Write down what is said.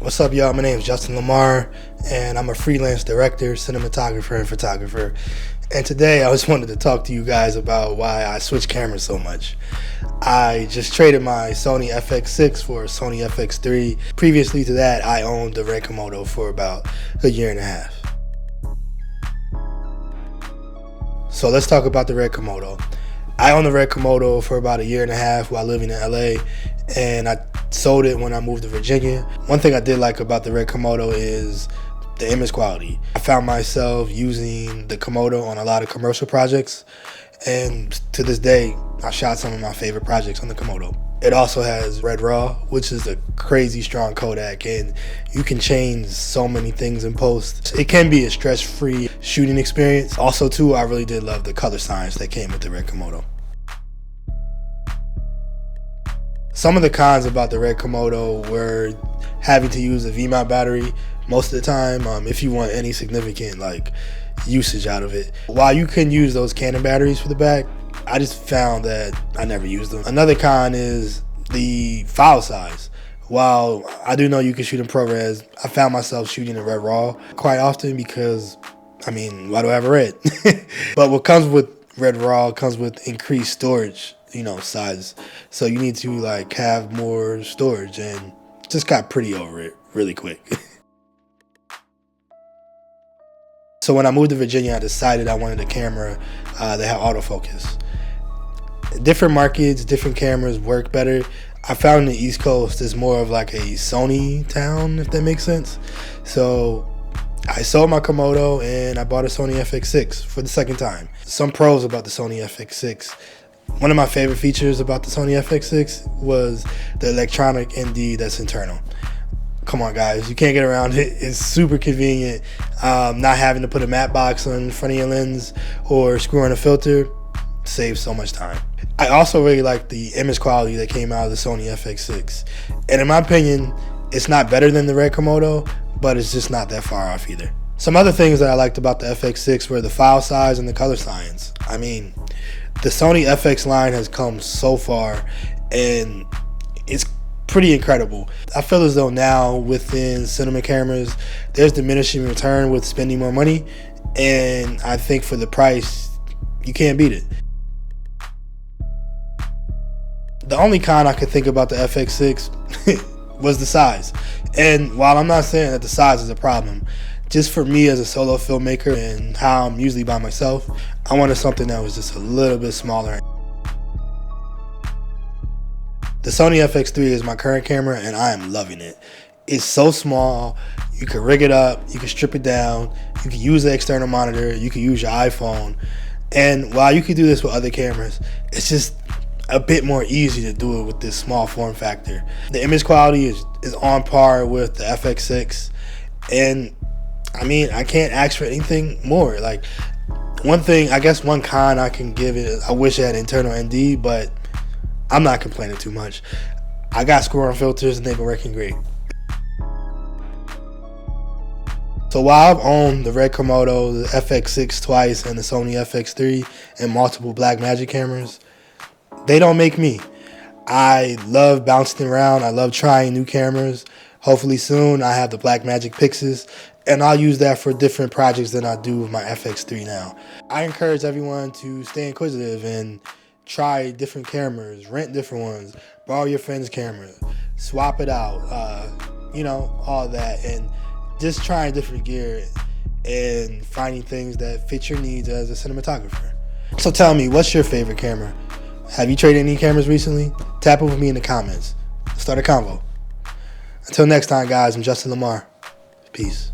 What's up, y'all? My name is Justin Lamar, and I'm a freelance director, cinematographer, and photographer. And today I just wanted to talk to you guys about why I switch cameras so much. I just traded my Sony FX6 for a Sony FX3. Previously to that, I owned the red Komodo for about a year and a half. So let's talk about the red Komodo. I owned the red Komodo for about a year and a half while living in LA, and I sold it when I moved to Virginia. One thing I did like about the red Komodo is the image quality. I found myself using the Komodo on a lot of commercial projects, and to this day, I shot some of my favorite projects on the Komodo. It also has Red RAW, which is a crazy strong Kodak, and you can change so many things in post. It can be a stress-free shooting experience. Also, too, I really did love the color science that came with the red Komodo. Some of the cons about the red Komodo were having to use a V-mount battery most of the time if you want any significant usage out of it. While you can use those Canon batteries for the back, I just found that I never used them. Another con is the file size. While I do know you can shoot in ProRes, I found myself shooting in Red RAW quite often because, why do I have a red? But what comes with Red RAW comes with increased storage, size. So you need to have more storage, and just got pretty over it really quick. So when I moved to Virginia, I decided I wanted a camera that had autofocus. Different markets, different cameras work better. I found in the East Coast is more of like a Sony town, if that makes sense. So I sold my Komodo and I bought a Sony FX6 for the second time. Some pros about the Sony FX6. One of my favorite features about the Sony FX6 was the electronic ND that's internal. Come on, guys, you can't get around it. It's super convenient. Not having to put a matte box on front of your lens or screw on a filter saves so much time. I also really like the image quality that came out of the Sony FX6. And in my opinion, it's not better than the red Komodo, but it's just not that far off either. Some other things that I liked about the FX6 were the file size and the color science. The Sony FX line has come so far, and it's pretty incredible. I feel as though now within cinema cameras, there's diminishing return with spending more money, and I think for the price, you can't beat it. The only con I could think about the FX6 was the size. And while I'm not saying that the size is a problem, just for me as a solo filmmaker and how I'm usually by myself, I wanted something that was just a little bit smaller. The Sony FX3 is my current camera, and I am loving it. It's so small, you can rig it up, you can strip it down, you can use the external monitor, you can use your iPhone. And while you can do this with other cameras, it's just a bit more easy to do it with this small form factor. The image quality is on par with the FX6, and I can't ask for anything more. One thing, I guess one con I can give it, I wish it had internal ND, but I'm not complaining too much. I got screw-on filters and they've been working great. So while I've owned the red Komodo, the FX6 twice, and the Sony FX3 and multiple Blackmagic cameras, they don't make me. I love bouncing around. I love trying new cameras. Hopefully soon I have the Blackmagic Pixels, and I'll use that for different projects than I do with my FX3 now. I encourage everyone to stay inquisitive and try different cameras, rent different ones, borrow your friend's camera, swap it out, all that, and just trying different gear and finding things that fit your needs as a cinematographer. So tell me, what's your favorite camera? Have you traded any cameras recently? Tap it with me in the comments. Start a convo. Until next time, guys, I'm Justin Lamar. Peace.